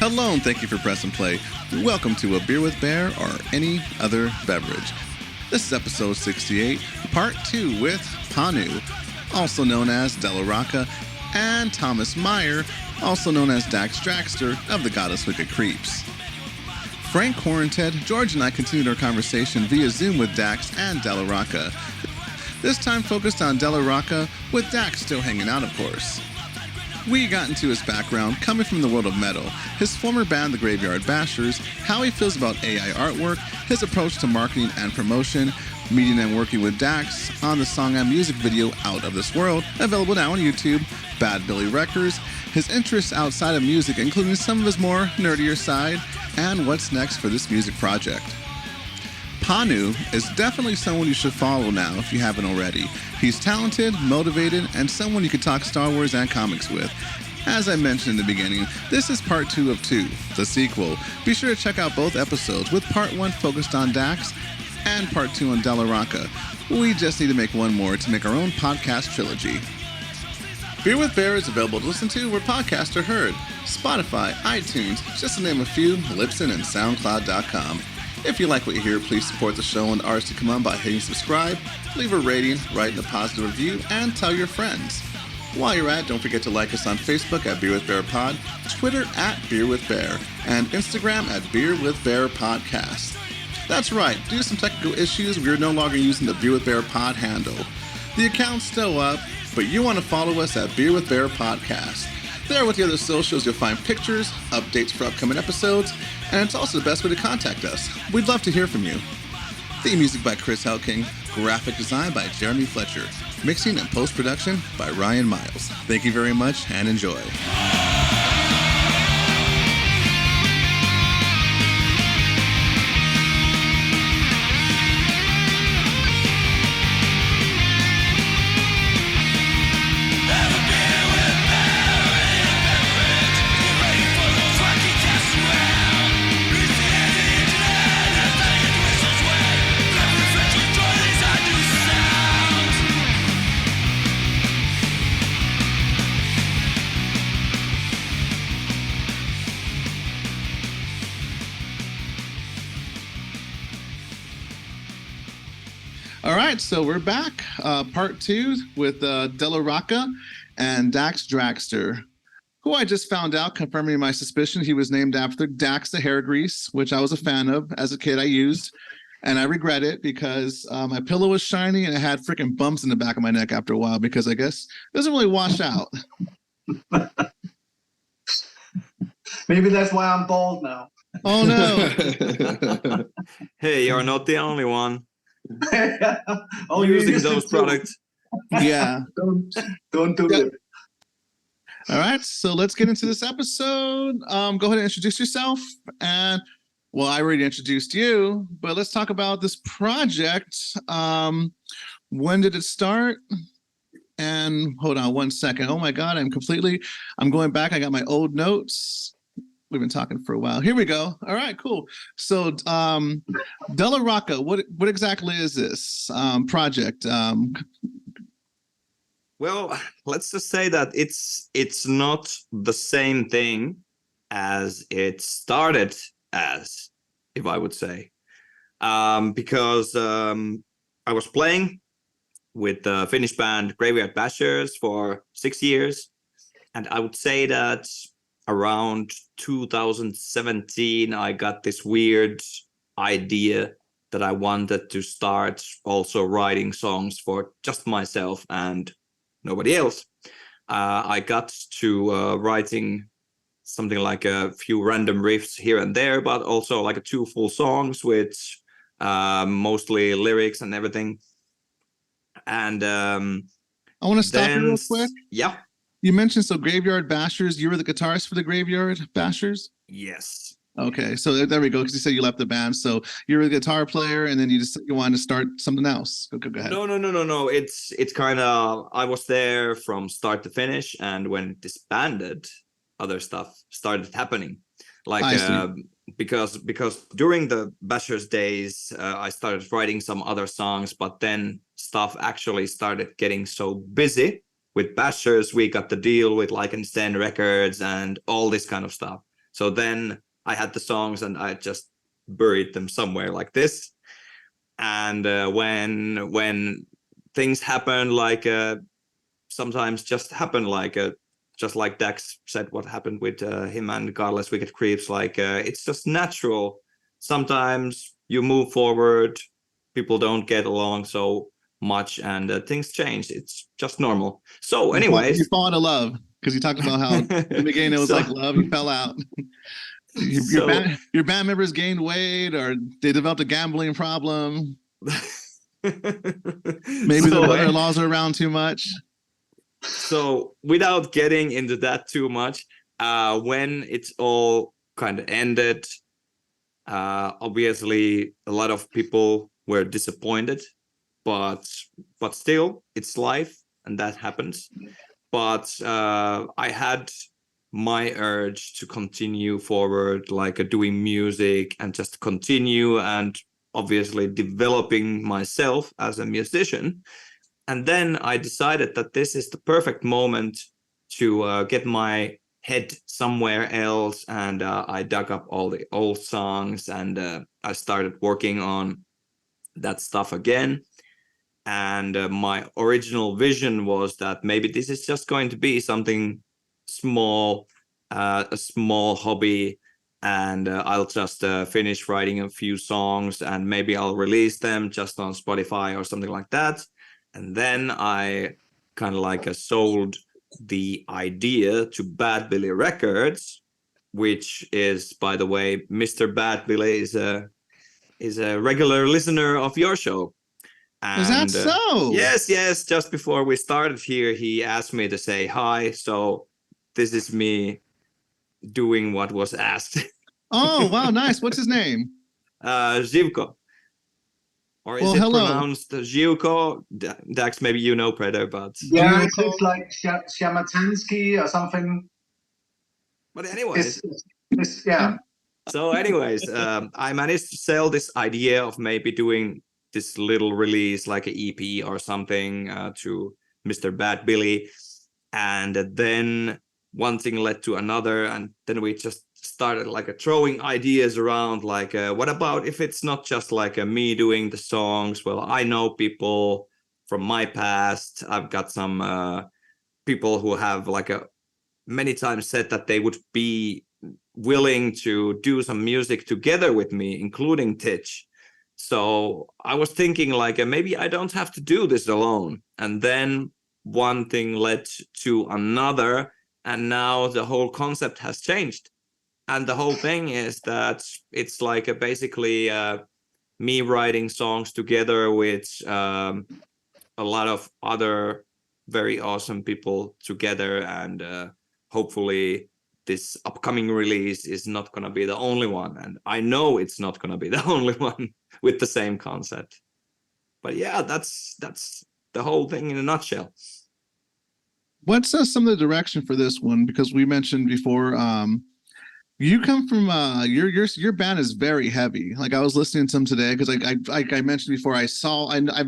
Hello and thank you for pressing play. Welcome to A Beer with Bear or Any Other Beverage. This is episode 68, part 2 with Panu, also known as Della Rocka, and Thomas Meyer, also known as Dax Dragster of the Godless Wicked Creeps. Frank Quaranted, George and I continued our conversation via Zoom with Dax and Della Rocka. This time focused on Della Rocka, with Dax still hanging out, of course. We got into his background, coming from the world of metal, his former band, the Graveyard Bashers, how he feels about AI artwork, his approach to marketing and promotion, meeting and working with Dax on the song and music video Out of This World, available now on YouTube, Bad Billy Records, his interests outside of music, including some of his more nerdier side, and what's next for this music project. Panu is definitely someone you should follow now if you haven't already. He's talented, motivated, and someone you could talk Star Wars and comics with. As I mentioned in the beginning, this is part 2 of 2, the sequel. Be sure to check out both episodes, with part 1 focused on Dax and part 2 on Della Rocka. We just need to make one more to make our own podcast trilogy. Beer with Bear is available to listen to where podcasts are heard. Spotify, iTunes, just to name a few, Libsyn, and SoundCloud.com. If you like what you hear, please support the show and the artists to come on by hitting subscribe, leave a rating, write a positive review, and tell your friends. While you're at it, don't forget to like us on Facebook at Beer with Bear Pod, Twitter at Beer with Bear, and Instagram at Beer with Bear Podcast. That's right, due to some technical issues, we are no longer using the Beer with Bear Pod handle. The account's still up, but you want to follow us at Beer with Bear Podcast. There with the other socials, you'll find pictures, updates for upcoming episodes, and it's also the best way to contact us. We'd love to hear from you. Theme music by Chris Helking, graphic design by Jeremy Fletcher, mixing and post-production by Ryan Miles. Thank you very much and enjoy. All right, so we're back, part 2 with Della Rocka and Dax Dragster, who I just found out, confirming my suspicion, he was named after Dax the hair grease, which I was a fan of as a kid. I used, and I regret it because my pillow was shiny and it had freaking bumps in the back of my neck after a while because I guess it doesn't really wash out. Maybe that's why I'm bald now. Oh no! Hey, you're not the only one. Oh, using those products. Yeah. Don't do it. All right, so let's get into this episode. Go ahead and introduce yourself. And, well, I already introduced you, but let's talk about this project. When did it start? And hold on one second. Oh, my God, I'm going back. I got my old notes. We've been talking for a while. Here we go. All right, cool. So, Della Rocka, what exactly is this project? Well, let's just say that it's not the same thing as it started as, if I would say, because I was playing with the Finnish band Graveyard Bashers for 6 years, and I would say that around 2017, I got this weird idea that I wanted to start also writing songs for just myself and nobody else. I got to writing something like a few random riffs here and there, but also like 2 full songs with mostly lyrics and everything. And I want to stop you real quick. Yeah. You mentioned Graveyard Bashers. You were the guitarist for the Graveyard Bashers? Yes. Okay, so there we go. Because you said you left the band, so you're a guitar player, and then you wanted to start something else. Go ahead. No. It's kind of, I was there from start to finish, and when it disbanded, other stuff started happening. Like because during the Bashers days, I started writing some other songs, but then stuff actually started getting so busy with Bashers. We got the deal with like Insane Records and all this kind of stuff. So then I had the songs and I just buried them somewhere like this. And when things happen, like sometimes just happen, like just like Dax said, what happened with him and Godless Wicked Creeps, like it's just natural. Sometimes you move forward, people don't get along so much, and things change. It's just normal. So, anyways, you fall into love because you talked about how in the beginning it was like love, you fell out. Your band members gained weight, or they developed a gambling problem. Maybe the mother-in-laws are around too much. So without getting into that too much, when it's all kind of ended, obviously a lot of people were disappointed, but still it's life and that happens. But I had my urge to continue forward, like doing music and just continue and obviously developing myself as a musician. And then I decided that this is the perfect moment to get my head somewhere else. And I dug up all the old songs and I started working on that stuff again. And my original vision was that maybe this is just going to be something small, a small hobby. And I'll just finish writing a few songs and maybe I'll release them just on Spotify or something like that. And then I kind of like sold the idea to Bad Billy Records, which is, by the way, Mr. Bad Billy is a regular listener of your show. And, is that so? Yes. Just before we started here, he asked me to say hi. So this is me doing what was asked. Oh, wow, nice. What's his name? Zivko. Or is it pronounced Zivko? Dax, maybe you know better, but... Yeah, it's like Shamatansky or something. But anyways. Yeah. So anyways, I managed to sell this idea of maybe doing this little release, like an EP or something, to Mr. Bad Billy. And then one thing led to another, and then we just started like throwing ideas around, like what about if it's not just like me doing the songs? Well, I know people from my past. I've got some people who have like many times said that they would be willing to do some music together with me, including Titch. So I was thinking like maybe I don't have to do this alone. And then one thing led to another, and now the whole concept has changed. And the whole thing is that it's like basically me writing songs together with a lot of other very awesome people together. And hopefully this upcoming release is not going to be the only one. And I know it's not going to be the only one with the same concept. But yeah, that's the whole thing in a nutshell. What's some of the direction for this one? Because we mentioned before, you come from your band is very heavy. Like I was listening to them today because I mentioned before, I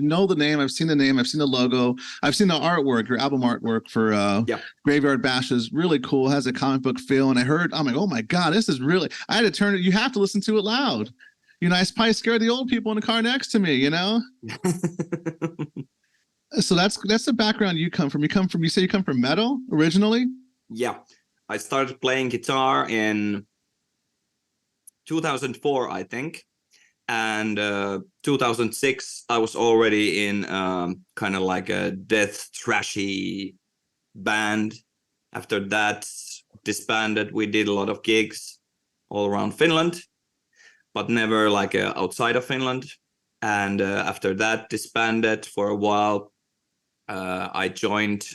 know the name, I've seen the name, I've seen the logo, I've seen the artwork, your album artwork for Graveyard Bash is really cool, has a comic book feel, and I'm like, oh my god, this is really, I had to turn it, you have to listen to it loud. You know, I probably scared the old people in the car next to me, you know. So that's the background you come from. You say you come from metal originally? Yeah. I started playing guitar in 2004, I think. And 2006, I was already in kind of like a death thrashy band. After that, disbanded. We did a lot of gigs all around Finland, but never like outside of Finland. And after that, disbanded for a while. I joined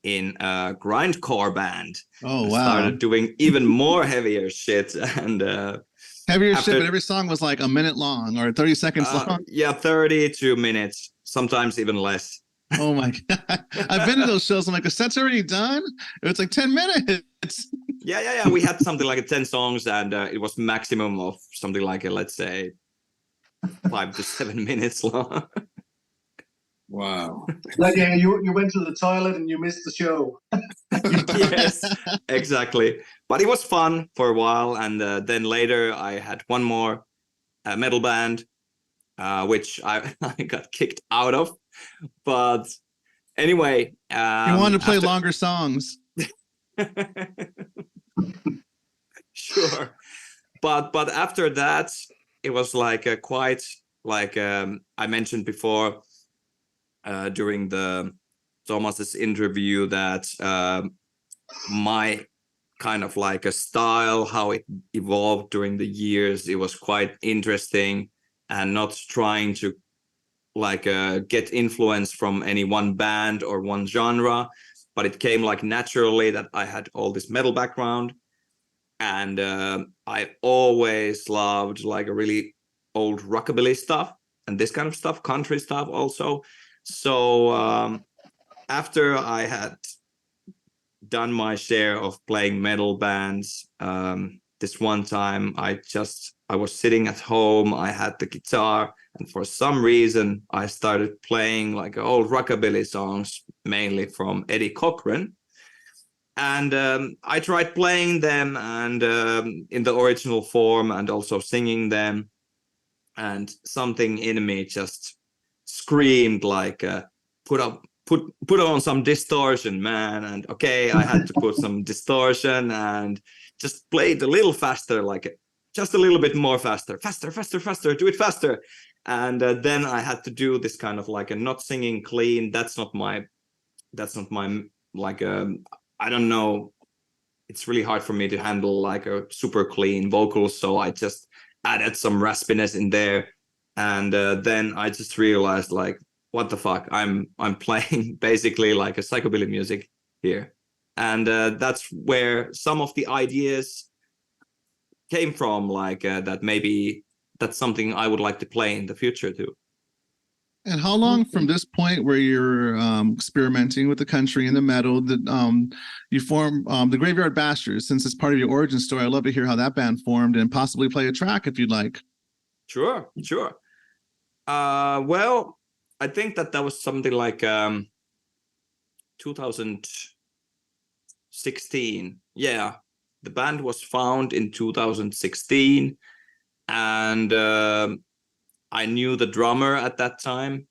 in a grindcore band. Oh wow! Started doing even more heavier shit and heavier shit. But every song was like a minute long or 30 seconds long. Yeah, 32 minutes, sometimes even less. Oh my god! I've been to those shows. I'm like, the set's already done. It's like 10 minutes. Yeah. We had something like 10 songs, and it was maximum of something like let's say 5 to 7 minutes long. Wow. Like, yeah, you went to the toilet and you missed the show. Yes, exactly. But it was fun for a while, and then later I had one more metal band, which I got kicked out of. But anyway, You wanted to play after... longer songs. Sure, but after that, it was like a quite like I mentioned before during the Thomas's interview that my kind of like a style, how it evolved during the years, it was quite interesting, and not trying to like get influence from any one band or one genre, but it came like naturally that I had all this metal background, and I always loved like a really old rockabilly stuff and this kind of stuff, country stuff also. So after I had done my share of playing metal bands, this one time I was sitting at home, I had the guitar, and for some reason I started playing like old rockabilly songs, mainly from Eddie Cochran. And I tried playing them and in the original form, and also singing them, and something in me just screamed like put on some distortion, man. And okay, I had to put some distortion and just play it a little faster, like just a little bit more faster, do it faster. And then I had to do this kind of like a not singing clean. That's not my like I don't know, it's really hard for me to handle like a super clean vocal, so I just added some raspiness in there. And then I just realized like, what the fuck, I'm playing basically like a psychobilly music here. And that's where some of the ideas came from, like that maybe that's something I would like to play in the future too. And how long from this point where you're experimenting with the country and the metal that you form the Graveyard Bastards? Since it's part of your origin story, I'd love to hear how that band formed and possibly play a track if you'd like. Sure. Well, I think that was something like 2016. Yeah, the band was found in 2016, and I knew the drummer at that time,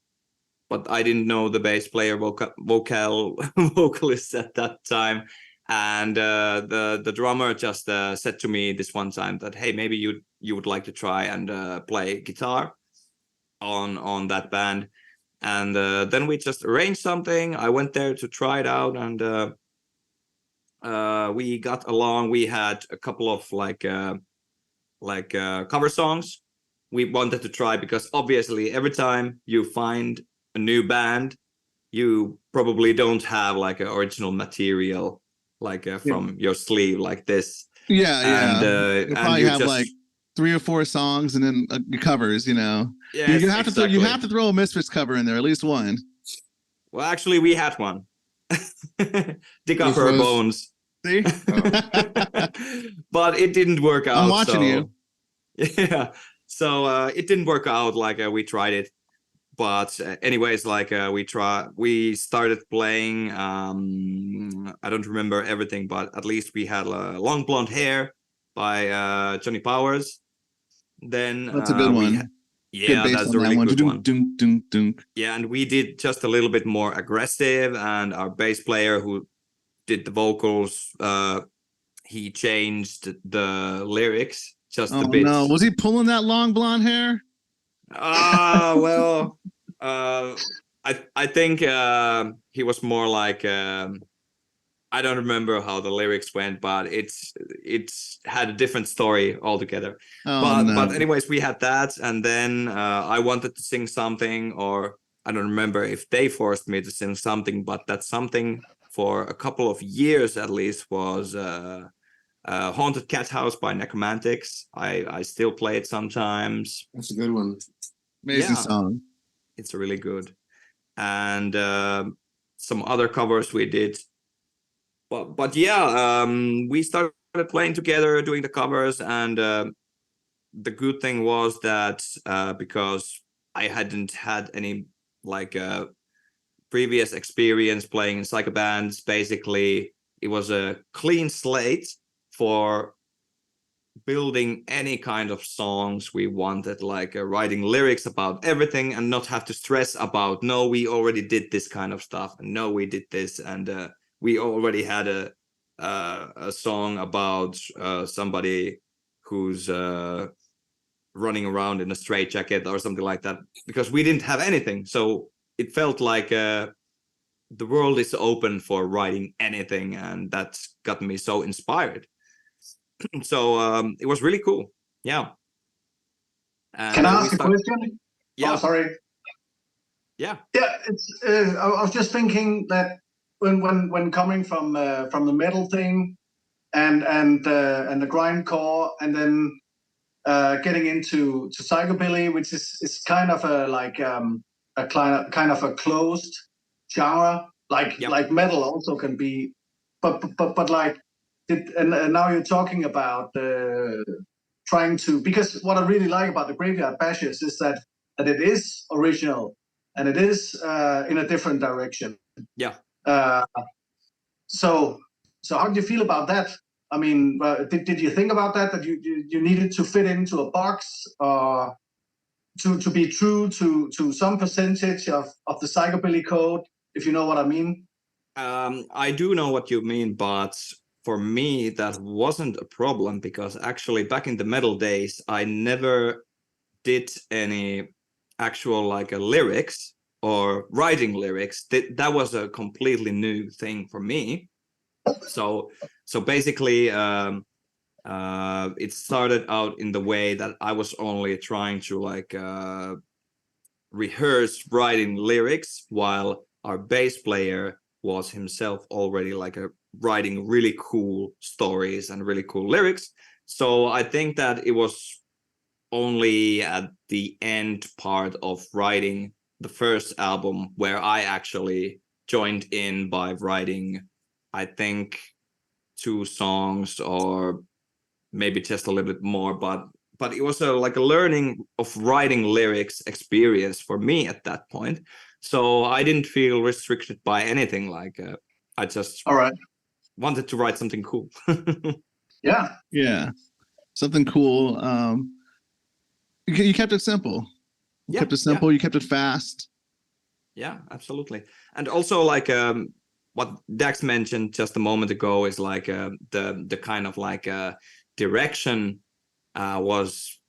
but I didn't know the bass player vocalist at that time. And the drummer just said to me this one time that, hey, maybe you would like to try and play guitar on that band. And then we just arranged something. I went there to try it out, and we got along. We had a couple of cover songs we wanted to try, because obviously every time you find a new band, you probably don't have like an original material like from your sleeve like this. Yeah. And probably have like 3 or 4 songs and then covers, you know. Yes, you have exactly. to throw a Misfits cover in there, at least one. Well, actually we had one. Dig Up Her Bones. See? But it didn't work out. I'm watching you. Yeah. So it didn't work out. Like we tried it, but anyways, like we started playing. I don't remember everything, but at least we had Long Blonde Hair by Johnny Powers. Then that's a good one. Yeah, that's a really good one. Dunk, dunk, dunk. Yeah, and we did just a little bit more aggressive, and our bass player who did the vocals, he changed the lyrics just a bit. No, was he pulling that long blonde hair? Well, I think he was more like I don't remember how the lyrics went, but it's had a different story altogether. But anyways, we had that, and then I wanted to sing something, or I don't remember if they forced me to sing something, but that something for a couple of years at least was Haunted Cat House by Necromantics. I still play it sometimes. That's a good one. Amazing song. It's really good. And some other covers we did. But yeah, we started playing together, doing the covers, and the good thing was that because I hadn't had any like previous experience playing in psycho bands. Basically, it was a clean slate for building any kind of songs we wanted, like writing lyrics about everything and not have to stress about, no, we already did this kind of stuff, and no, we did this, and we already had a song about somebody who's running around in a straitjacket or something like that, because we didn't have anything. So it felt like the world is open for writing anything, and that's got me so inspired. So it was really cool. Yeah. And, Can I ask a question? Yeah. Oh, sorry. Yeah. Yeah, it's. I was just thinking that when coming from the metal thing and the grindcore, and then getting into psychobilly, which is kind of a kind of a closed genre, like metal also can be, but like. And now you're talking about trying to, because what I really like about the Graveyard Bashes is that it is original and it is in a different direction. Yeah. So how do you feel about that? I mean, did you think about that you needed to fit into a box, or to be true to some percentage of the psychobilly code, if you know what I mean? I do know what you mean, but for me, that wasn't a problem, because actually back in the metal days, I never did any actual lyrics or writing lyrics. That was a completely new thing for me. So basically, it started out in the way that I was only trying to rehearse writing lyrics, while our bass player was himself already writing really cool stories and really cool lyrics. So I think that it was only at the end part of writing the first album where I actually joined in by writing, I think, 2 songs or maybe just a little bit more, but it was a learning of writing lyrics experience for me at that point. So I didn't feel restricted by anything. I just All right. wanted to write something cool. Yeah, something cool. You kept it simple. You kept it simple. You kept it fast. Yeah, absolutely. And also what Dax mentioned just a moment ago is the kind of direction was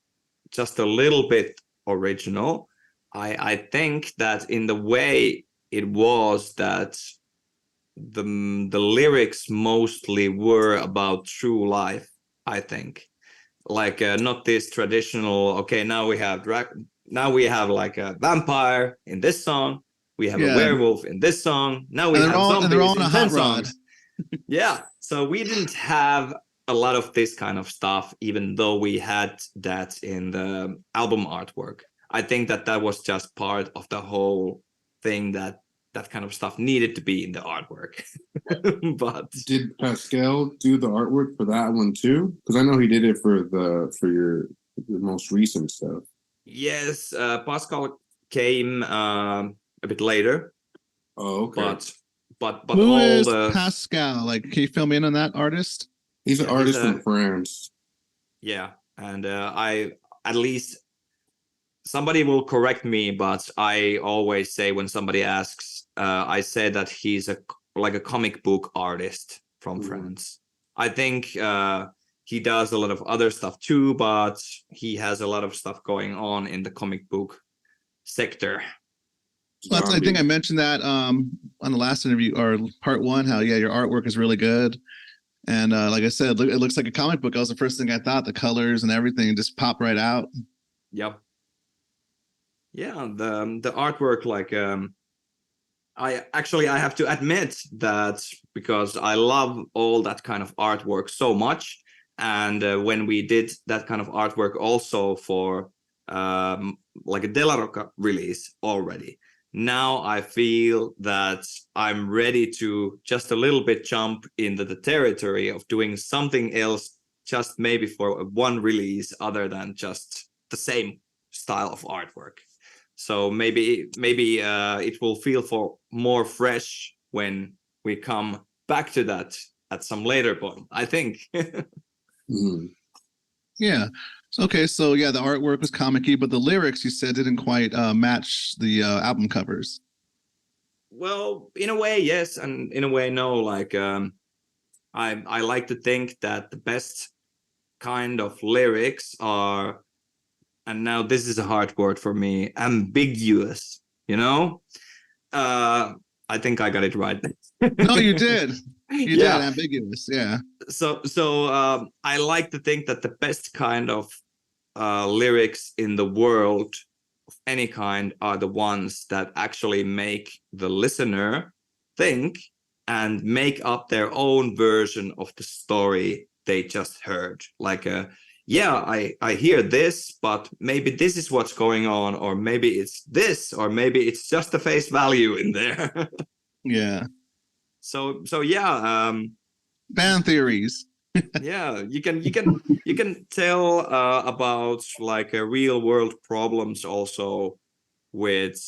just a little bit original. I think that in the way it was that the lyrics mostly were about true life, I think. Not this traditional, okay, now we have a vampire in this song, we have a werewolf in this song, now we have zombies in 10 songs. Yeah, so we didn't have a lot of this kind of stuff, even though we had that in the album artwork. I think that was just part of the whole thing, that kind of stuff needed to be in the artwork. But did Pascal do the artwork for that one too? Because I know he did it for your most recent stuff. Yes, Pascal came a bit later. Oh, okay. But who all is the Pascal? Can you fill me in on that artist? He's an artist from France. Yeah, and I, at least somebody will correct me, but I always say when somebody asks, I say that he's a comic book artist from France. I think he does a lot of other stuff too, but he has a lot of stuff going on in the comic book sector. Well, I think I mentioned that on the last interview, or part 1, how your artwork is really good. And like I said, it looks like a comic book. That was the first thing I thought. The colors and everything just pop right out. Yep. Yeah, the artwork, I have to admit that, because I love all that kind of artwork so much. And when we did that kind of artwork also for a De La Rocka release already, now I feel that I'm ready to just a little bit jump into the territory of doing something else, just maybe for one release other than just the same style of artwork. So maybe it will feel for more fresh when we come back to that at some later point, I think. Mhm. Yeah. Okay, so yeah, the artwork was comic-y, but the lyrics you said didn't quite match the album covers. Well, in a way, yes, and in a way, no. Like, I like to think that the best kind of lyrics are, and now this is a hard word for me, ambiguous. You know, I think I got it right. No, you did. You did. Yeah. Ambiguous. Yeah. So I like to think that the best kind of lyrics in the world of any kind are the ones that actually make the listener think and make up their own version of the story they just heard. Like, yeah, I hear this, but maybe this is what's going on, or maybe it's this, or maybe it's just the face value in there. Yeah. So yeah, Band theories. yeah, you can tell about like real world problems also with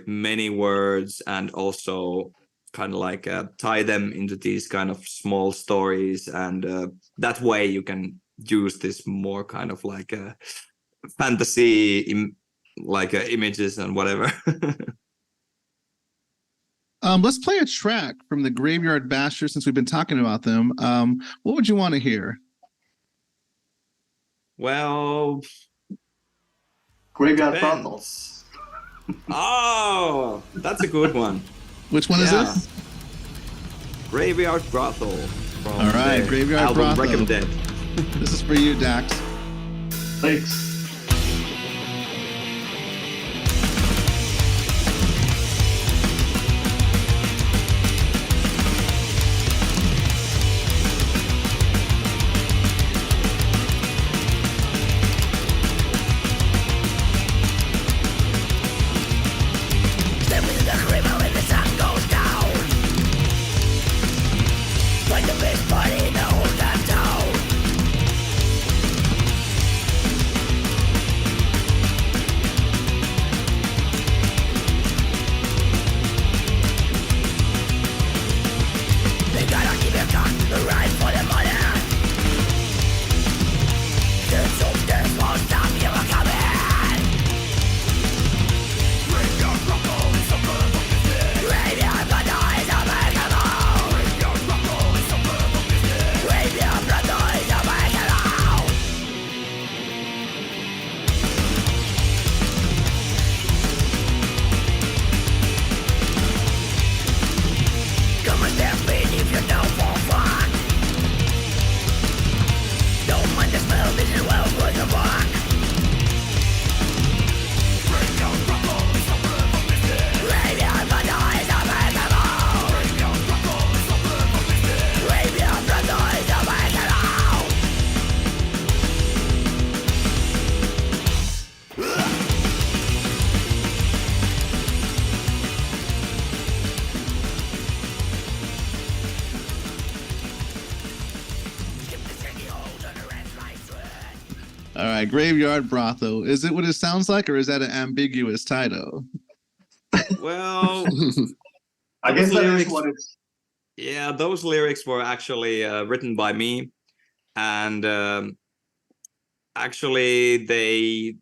many words, and also kind of like tie them into these kind of small stories, and that way you can use this more kind of like fantasy images and whatever. Let's play a track from the Graveyard Bashers since we've been talking about them. What would you want to hear? Well, Graveyard depends. Brothels. Oh, that's a good one. Which one is Yeah. this? Graveyard Brothel. From All right, the Graveyard album Brothel. Recommended. This is for you, Dax. Thanks. All right, Graveyard Brothel. Is it what it sounds like, or is that an ambiguous title? Well, I guess those that lyrics- is what it's. yeah, those lyrics were actually written by me, and actually they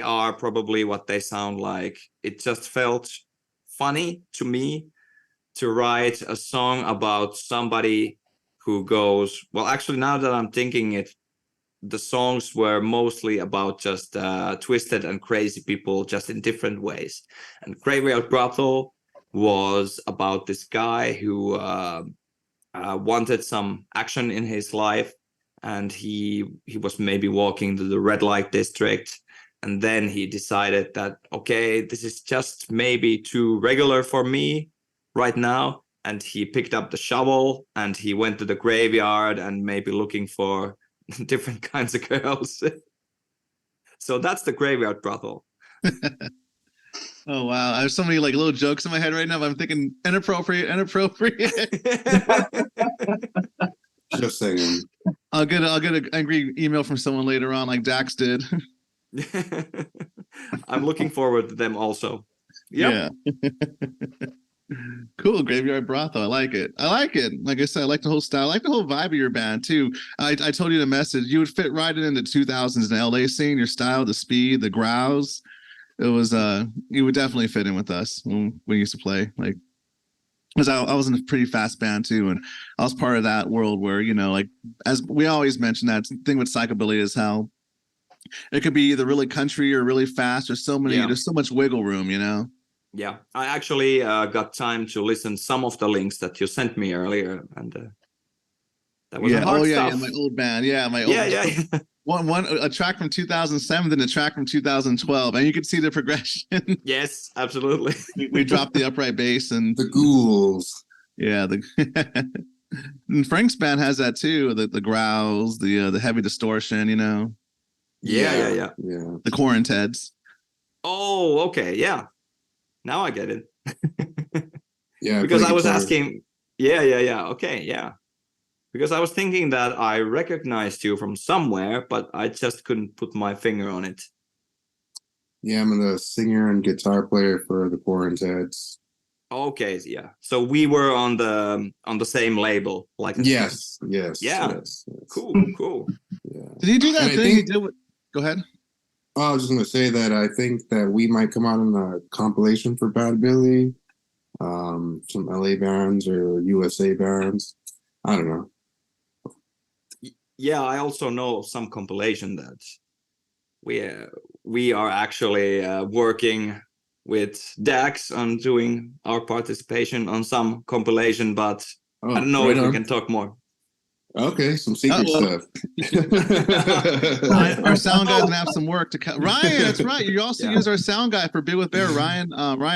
are probably what they sound like. It just felt funny to me to write a song about somebody who goes, well, actually, now that I'm thinking it, the songs were mostly about just twisted and crazy people, just in different ways. And Graveyard Brothel was about this guy who wanted some action in his life, and he was maybe walking to the red light district, and then he decided that, okay, this is just maybe too regular for me right now, and he picked up the shovel and he went to the graveyard and maybe looking for different kinds of girls. So that's the Graveyard Brothel. Oh wow, I have so many like little jokes in my head right now. But I'm thinking inappropriate. Just saying. I'll get an angry email from someone later on, like Dax did. I'm looking forward to them also. Yep. Yeah. Cool, Graveyard Brothel. I like it. I like it. Like I said, I like the whole style. I like the whole vibe of your band too. I told you the message. You would fit right into 2000s in the LA scene. Your style, the speed, the growls. It was you would definitely fit in with us when we used to play. Like, because I was in a pretty fast band too, and I was part of that world where, you know, like, as we always mention, that thing with psychobilly is how it could be either really country or really fast. There's so much wiggle room, you know. Yeah, I actually got time to listen some of the links that you sent me earlier, and that was hard stuff. My old band, a track from 2007, then a track from 2012, and you could see the progression. Yes, absolutely. We dropped the upright bass and the ghouls. Yeah, and Frank's band has that too. The growls, the heavy distortion, you know. Yeah. The quaranteds. Oh, okay, yeah. Now I get it. Yeah, because I was asking. Yeah. Okay, yeah. Because I was thinking that I recognized you from somewhere, but I just couldn't put my finger on it. Yeah, I'm the singer and guitar player for the Quaranteds. Okay, yeah. So we were on the same label, like. Yes. Yeah. Cool. Yeah. Did he do that thing he did with? Go ahead. Oh, I was just gonna say that I think that we might come out in a compilation for Bad Billy, some LA bands or USA bands. I don't know. Yeah, I also know some compilation that we are actually working with Dax on doing our participation on some compilation, but I don't know if we can talk more. Okay, some secret stuff. Our sound guy doesn't have some work to cut. Ryan, that's right. You also use our sound guy for Beer with Bear. Ryan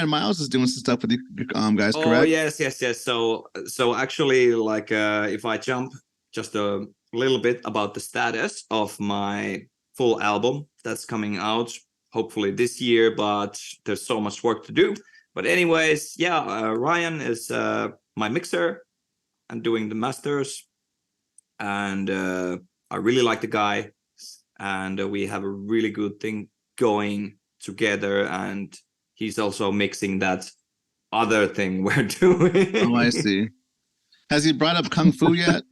Miles is doing some stuff with you guys, correct? Oh, yes. So actually, like, if I jump just a little bit about the status of my full album that's coming out hopefully this year, but there's so much work to do. But anyways, Ryan is my mixer and doing the masters. And I really like the guy, and we have a really good thing going together. And he's also mixing that other thing we're doing. Oh, I see. Has he brought up Kung Fu yet?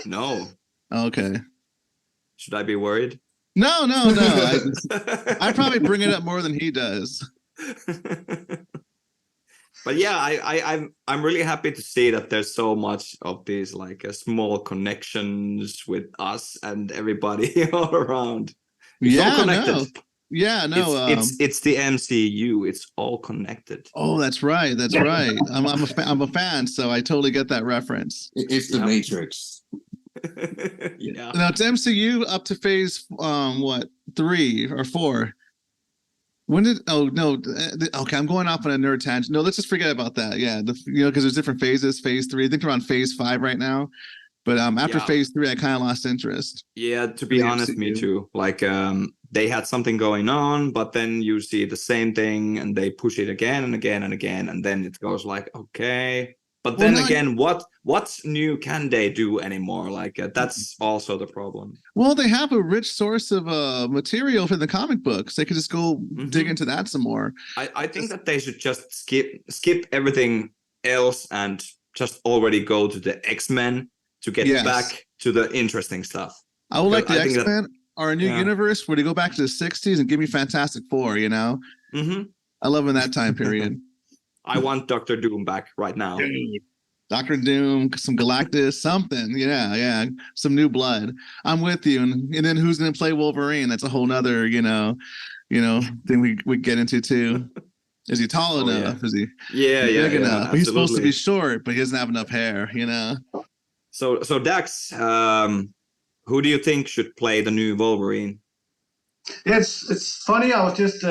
No. Okay. Should I be worried? No. I probably bring it up more than he does. But yeah, I'm really happy to see that there's so much of these like small connections with us and everybody all around. It's all connected. No. Yeah, no. It's the MCU. It's all connected. Oh, that's right. I'm a fan, so I totally get that reference. It's the Matrix. Yeah. Now it's MCU up to phase 3 or 4. When did? Oh no. Okay, I'm going off on a nerd tangent. No, let's just forget about that. Yeah, because there's different phases. Phase 3. I think we're on phase 5 right now. But after phase 3, I kind of lost interest. Yeah, to be honest, MCU. Me too. Like they had something going on, but then you see the same thing, and they push it again and again and again, and then it goes like, okay. But then again, what new can they do anymore? Like that's also the problem. Well, they have a rich source of material for the comic books. They could just go dig into that some more. I think that they should just skip everything else and just already go to the X-Men to get back to the interesting stuff. I would like the X-Men or a new universe where they go back to the 60s and give me Fantastic Four, you know? Mm-hmm. I love in that time period. I want Dr. Doom back right now. Dr. Doom, some Galactus, something. Yeah. Some new blood. I'm with you. And then who's going to play Wolverine? That's a whole nother, thing we get into too. Is he tall enough? Yeah. Is he big enough? He's supposed to be short, but he doesn't have enough hair, So Dax, who do you think should play the new Wolverine? Yeah, it's funny. I was just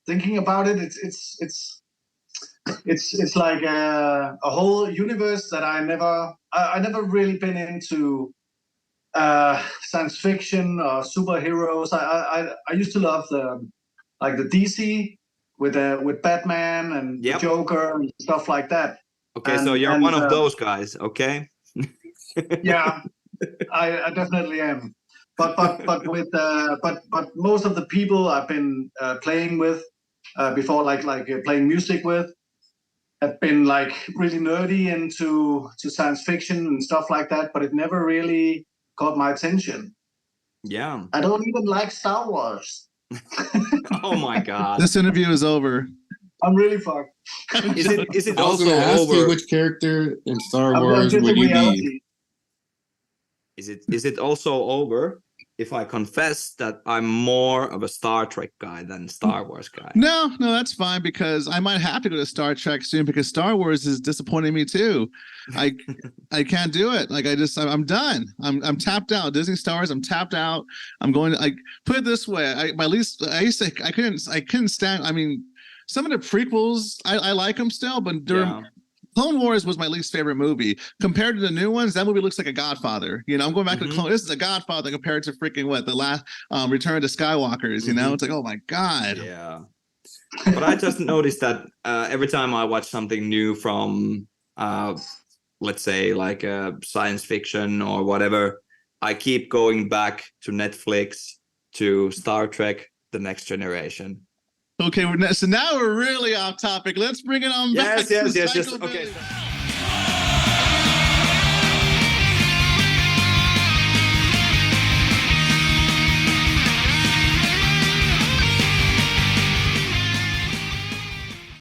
thinking about it. It's like a whole universe that I never really been into science fiction or superheroes. I used to love the DC with Batman and Joker and stuff like that. Okay, so you're one of those guys, okay? Yeah, I definitely am. but with but most of the people I've been playing with before, like playing music with, have been like really nerdy into science fiction and stuff like that. But it never really caught my attention. Yeah. I don't even like Star Wars. Oh my God. This interview is over. I'm really fucked. Is it I was also gonna ask you over? which character in Star I'm Wars just would in you be? reality. Is it also over if I confess that I'm more of a Star Trek guy than Star Wars guy? No, that's fine because I might have to go to Star Trek soon because Star Wars is disappointing me too. I can't do it. Like I'm done. I'm tapped out. Disney Stars, I'm tapped out. I'm going to like put it this way. I couldn't stand. I mean, some of the prequels I like them still, but during Clone Wars was my least favorite movie. Compared to the new ones, that movie looks like a Godfather. You know, I'm going back to Clone. This is a Godfather compared to freaking the last Return of the Skywalkers. You know, it's like, oh my God. Yeah. But I just noticed that every time I watch something new from, let's say, like science fiction or whatever, I keep going back to Netflix, to Star Trek, The Next Generation. Okay, so now we're really off topic. Let's bring it on back. Yes. Just, okay.